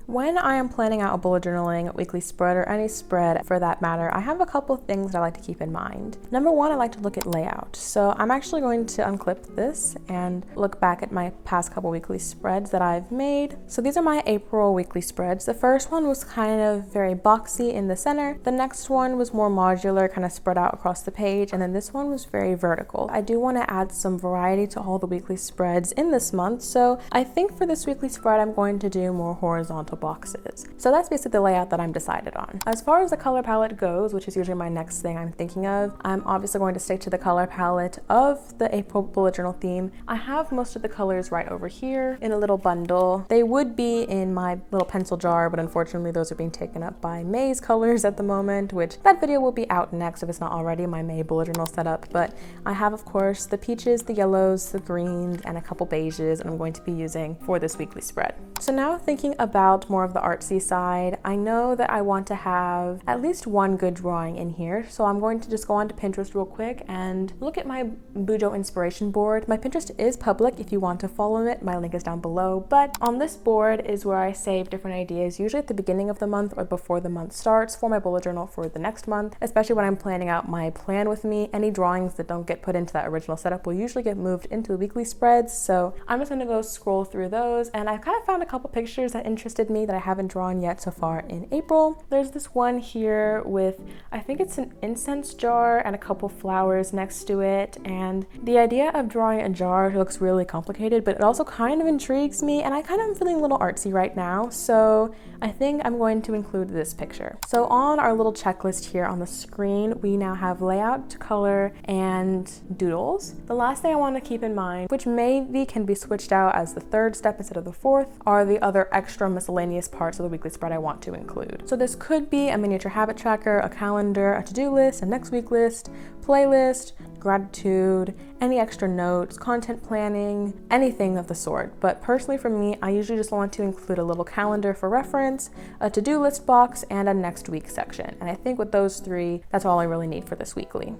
When I am planning out a bullet journaling weekly spread, or any spread for that matter, I have a couple of things that I like to keep in mind. Number one, I like to look at layout. So I'm actually going to unclip this and look back at my past couple weekly spreads that I've made. So these are my April weekly spreads. The first one was kind of very boxy in the center. The next one was more modular, kind of spread out across the page. And then this one was very vertical. I do want to add some variety to all the weekly spreads in this month. So I think for this weekly spread, I'm going to do more horizontal boxes. So that's basically the layout that I'm decided on. As far as the color palette goes, which is usually my next thing I'm thinking of, I'm obviously going to stick to the color palette of the April bullet journal theme. I have most of the colors right over here in a little bundle. They would be in my little pencil jar, but unfortunately those are being taken up by May's colors at the moment, which that video will be out next if it's not already, my May bullet journal setup. But I have, of course, the peaches, the yellows, the greens, and a couple beiges, and I'm going to be using for this weekly spread. So now thinking about more of the artsy side, I know that I want to have at least one good drawing in here. So I'm going to just go onto Pinterest real quick and look at my bujo inspiration board. My Pinterest is public if you want to follow it. My link is down below. But on this board is where I save different ideas, usually at the beginning of the month or before the month starts, for my bullet journal for the next month, especially when I'm planning out my plan with me. Any drawings that don't get put into that original setup will usually get moved into the weekly spreads. So I'm just going to go scroll through those, and I kind of found a couple pictures that interested me that I haven't drawn yet so far in April. There's this one here with, I think it's an incense jar and a couple flowers next to it, and the idea of drawing a jar looks really complicated, but it also kind of intrigues me, and I kind of am feeling a little artsy right now, so I think I'm going to include this picture. So on our little checklist here on the screen, we now have layout, color, and doodles. The last thing I want to keep in mind, which maybe can be switched out as the third step instead of the fourth, are the other extra miscellaneous parts of the weekly spread I want to include. So this could be a miniature habit tracker, a calendar, a to-do list, a next week list, playlist, gratitude, any extra notes, content planning, anything of the sort. But personally for me, I usually just want to include a little calendar for reference, a to-do list box, and a next week section. And I think with those three, that's all I really need for this weekly.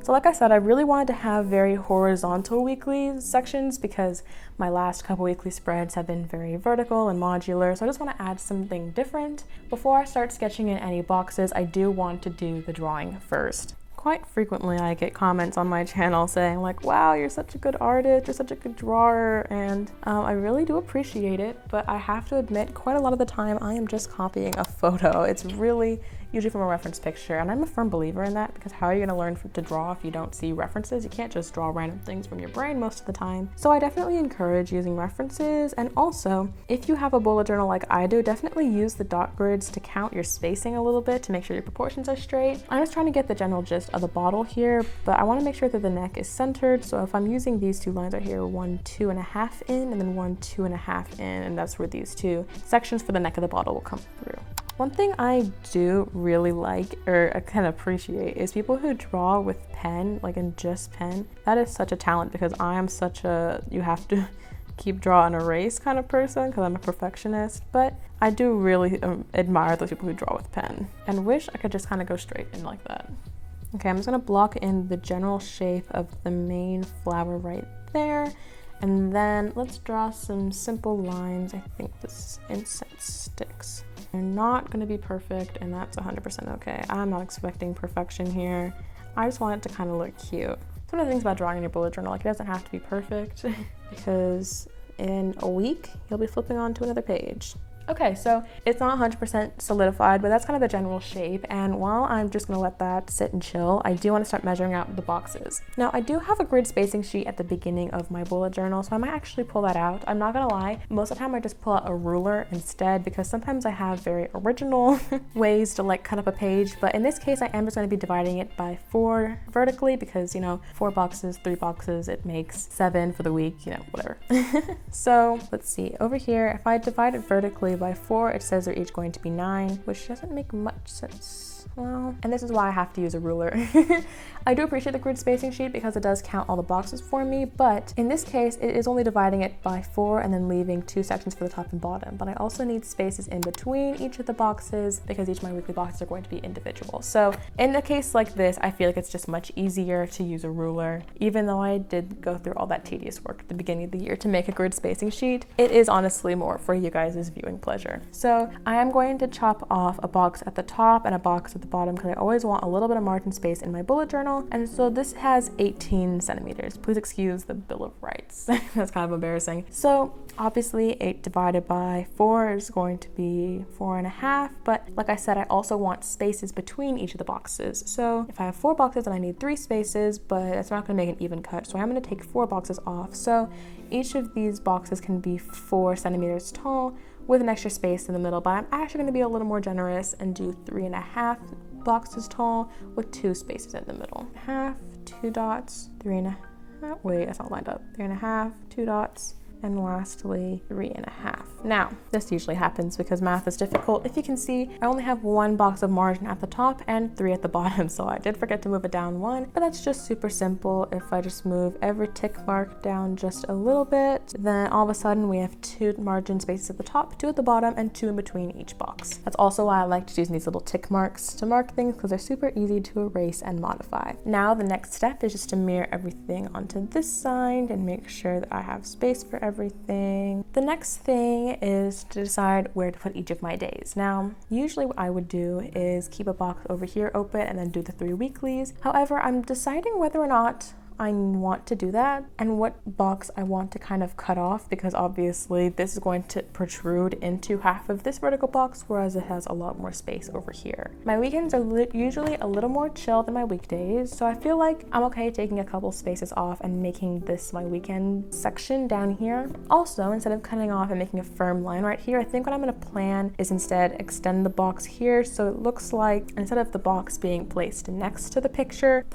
So like I said, I really wanted to have very horizontal weekly sections because my last couple weekly spreads have been very vertical and modular. So I just want to add something different. Before I start sketching in any boxes, I do want to do the drawing first. Quite frequently I get comments on my channel saying like, wow, you're such a good artist, you're such a good drawer, and I really do appreciate it, but I have to admit quite a lot of the time I am just copying a photo. It's really usually from a reference picture, and I'm a firm believer in that because how are you going to learn to draw if you don't see references? You can't just draw random things from your brain most of the time. So I definitely encourage using references, and also if you have a bullet journal like I do, definitely use the dot grids to count your spacing a little bit to make sure your proportions are straight. I'm just trying to get the general gist of the bottle here, but I want to make sure that the neck is centered. So if I'm using these two lines right here, 1 2.5 in, and then 1 2.5 in, and that's where these two sections for the neck of the bottle will come through. One thing I do really like, or I can appreciate, is people who draw with pen, like in just pen. That is such a talent because I am such a, you have to keep draw and erase kind of person because I'm a perfectionist, but I do really admire those people who draw with pen and wish I could just kind of go straight in like that. Okay, I'm just gonna block in the general shape of the main flower right there. And then let's draw some simple lines. I think this incense sticks. They're not gonna be perfect, and that's 100% okay. I'm not expecting perfection here. I just want it to kind of look cute. It's one of the things about drawing in your bullet journal, like it doesn't have to be perfect because in a week, you'll be flipping on to another page. Okay, so it's not 100% solidified, but that's kind of the general shape. And while I'm just gonna let that sit and chill, I do wanna start measuring out the boxes. Now, I do have a grid spacing sheet at the beginning of my bullet journal, so I might actually pull that out. I'm not gonna lie, most of the time I just pull out a ruler instead because sometimes I have very original ways to like cut up a page. But in this case, I am just gonna be dividing it by 4 vertically because, you know, 4 boxes, 3 boxes, it makes 7 for the week, you know, whatever. So let's see, over here, if I divide it vertically by 4, it says they're each going to be 9, which doesn't make much sense. well, and this is why I have to use a ruler. I do appreciate the grid spacing sheet because it does count all the boxes for me, but in this case, it is only dividing it by 4 and then leaving 2 sections for the top and bottom. But I also need spaces in between each of the boxes because each of my weekly boxes are going to be individual. So in a case like this, I feel like it's just much easier to use a ruler. Even though I did go through all that tedious work at the beginning of the year to make a grid spacing sheet, it is honestly more for you guys' viewing pleasure. So I am going to chop off a box at the top and a box at the bottom because I always want a little bit of margin space in my bullet journal. And so this has 18 centimeters. Please excuse the Bill of Rights. That's kind of embarrassing. So obviously 8 divided by 4 is going to be 4.5. But like I said, I also want spaces between each of the boxes. So if I have 4 boxes, then I need 3 spaces, but it's not going to make an even cut. So I'm going to take 4 boxes off. So each of these boxes can be 4 centimeters tall with an extra space in the middle, but I'm actually going to be a little more generous and do 3.5 boxes tall with 2 spaces in the middle. Half, 2 dots, 3.5. Wait, that's not lined up. 3.5, 2 dots, and lastly 3.5. Now, this usually happens because math is difficult. If you can see, I only have 1 box of margin at the top and 3 at the bottom, so I did forget to move it down 1, but that's just super simple. If I just move every tick mark down just a little bit, then all of a sudden we have 2 margin spaces at the top, 2 at the bottom, and 2 in between each box. That's also why I like to use these little tick marks to mark things because they're super easy to erase and modify. Now the next step is just to mirror everything onto this side and make sure that I have space for everything. The next thing is to decide where to put each of my days. Now, usually what I would do is keep a box over here open and then do the 3 weeklies. However, I'm deciding whether or not I want to do that and what box I want to kind of cut off, because obviously this is going to protrude into half of this vertical box, whereas it has a lot more space over here. My weekends are usually a little more chill than my weekdays, so I feel like I'm okay taking a couple spaces off and making this my weekend section down here. Also, instead of cutting off and making a firm line right here, I think what I'm going to plan is instead extend the box here so it looks like instead of the box being placed next to the picture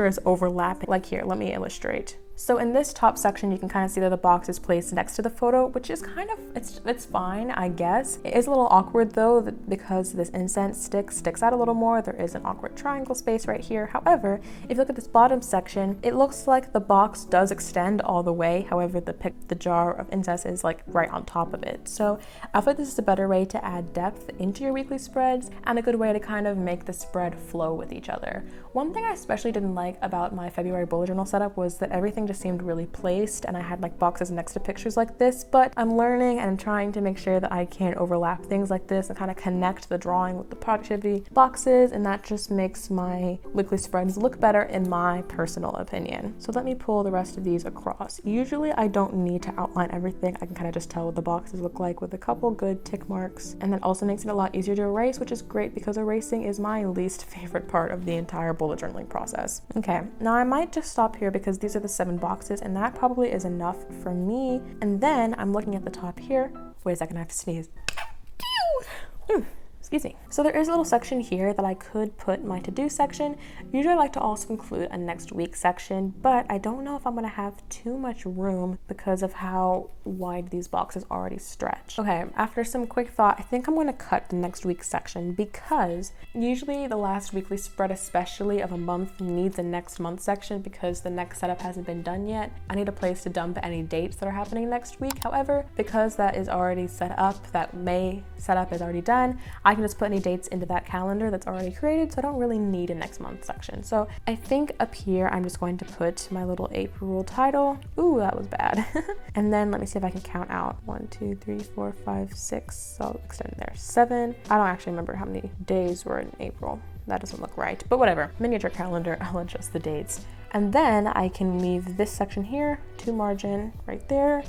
is overlapping. Like here, let me illustrate. So in this top section, you can kind of see that the box is placed next to the photo, which is kind of, it's fine, I guess. It is a little awkward though, because this incense stick sticks out a little more. There is an awkward triangle space right here. However, if you look at this bottom section, it looks like the box does extend all the way. However, the jar of incense is like right on top of it. So I feel like this is a better way to add depth into your weekly spreads and a good way to kind of make the spread flow with each other. One thing I especially didn't like about my February bullet journal setup was that everything just seemed really placed and I had like boxes next to pictures like this, but I'm learning and trying to make sure that I can overlap things like this and kind of connect the drawing with the productivity boxes, and that just makes my weekly spreads look better in my personal opinion. So let me pull the rest of these across. Usually I don't need to outline everything. I can kind of just tell what the boxes look like with a couple good tick marks, and that also makes it a lot easier to erase, which is great because erasing is my least favorite part of the entire bullet journaling process. Okay, now I might just stop here because these are the 7 boxes and that probably is enough for me. And then I'm looking at the top here. Wait a second, I have to sneeze. Excuse me. So there is a little section here that I could put my to-do section. Usually I like to also include a next week section, but I don't know if I'm gonna have too much room because of how wide these boxes already stretch. Okay, after some quick thought, I think I'm gonna cut the next week section because usually the last weekly spread, especially of a month, needs a next month section because the next setup hasn't been done yet. I need a place to dump any dates that are happening next week. However, because that is already set up, that May setup is already done, I can just put any dates into that calendar that's already created, so I don't really need a next month section. So I think up here I'm just going to put my little April title. Ooh, that was bad. And then let me see if I can count out 1, 2, 3, 4, 5, 6. So I'll extend there 7. I don't actually remember how many days were in April. That doesn't look right, but whatever. Miniature calendar, I'll adjust the dates. And then I can leave this section here to margin right there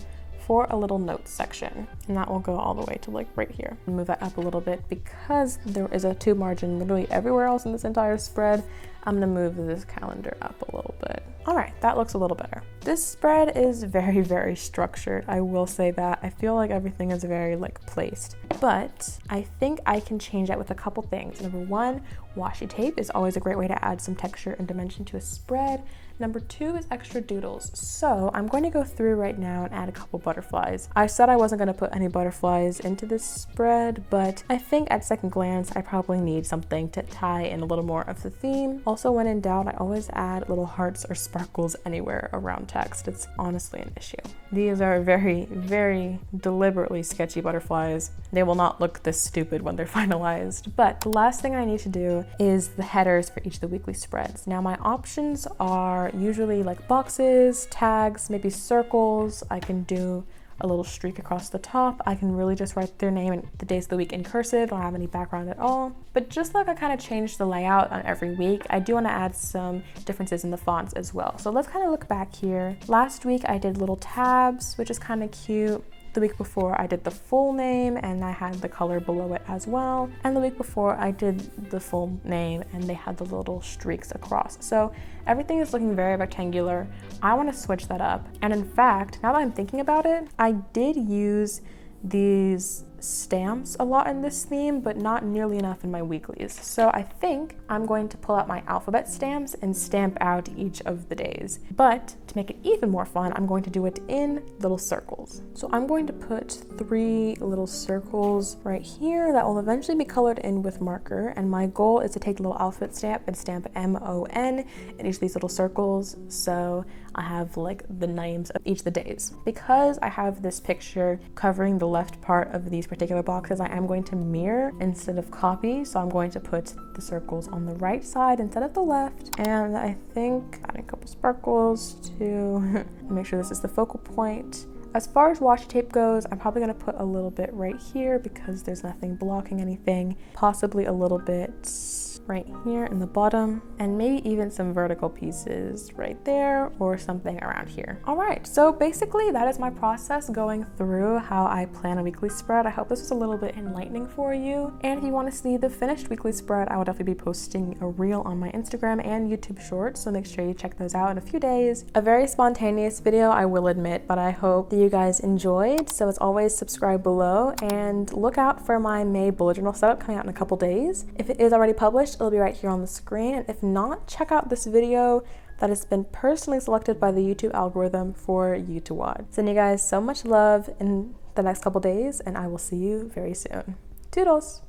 for a little notes section, and that will go all the way to like right here. Move that up a little bit because there is a 2 margin literally everywhere else in this entire spread. I'm gonna move this calendar up a little bit. All right, that looks a little better. This spread is very, very structured. I will say that. I feel like everything is very like placed, but I think I can change that with a couple things. Number one, washi tape is always a great way to add some texture and dimension to a spread. Number two is extra doodles. So I'm going to go through right now and add a couple butterflies. I said I wasn't going to put any butterflies into this spread, but I think at second glance, I probably need something to tie in a little more of the theme. Also, when in doubt, I always add little hearts or sparkles anywhere around text. It's honestly an issue. These are very, very deliberately sketchy butterflies. They will not look this stupid when they're finalized. But the last thing I need to do is the headers for each of the weekly spreads. Now my options are usually like boxes, tags, maybe circles. I can do a little streak across the top. I can really just write their name and the days of the week in cursive. Don't have any background at all. But just like I kind of changed the layout on every week, I do want to add some differences in the fonts as well. So let's kind of look back here. Last week I did little tabs, which is kind of cute. The week before I did the full name and I had the color below it as well. And the week before I did the full name and they had the little streaks across. So everything is looking very rectangular. I want to switch that up. And in fact, now that I'm thinking about it, I did use these stamps a lot in this theme, but not nearly enough in my weeklies. So I think I'm going to pull out my alphabet stamps and stamp out each of the days. But to make it even more fun, I'm going to do it in little circles. So I'm going to put 3 little circles right here that will eventually be colored in with marker. And my goal is to take the little alphabet stamp and stamp M-O-N in each of these little circles. So I have like the names of each of the days. Because I have this picture covering the left part of these particular boxes, I am going to mirror instead of copy. So I'm going to put the circles on the right side instead of the left. And I think adding a couple sparkles to make sure this is the focal point. As far as washi tape goes, I'm probably going to put a little bit right here because there's nothing blocking anything. Possibly a little bit right here in the bottom, and maybe even some vertical pieces right there or something around here. All right, so basically that is my process going through how I plan a weekly spread. I hope this was a little bit enlightening for you. And if you want to see the finished weekly spread, I will definitely be posting a reel on my Instagram and YouTube shorts, so make sure you check those out in a few days. A very spontaneous video, I will admit, but I hope that you guys enjoyed. So as always, subscribe below and look out for my May bullet journal setup coming out in a couple days. If it is already published, it'll be right here on the screen. And if not, check out this video that has been personally selected by the YouTube algorithm for you to watch. Sending you guys so much love in the next couple days, and I will see you very soon. Toodles!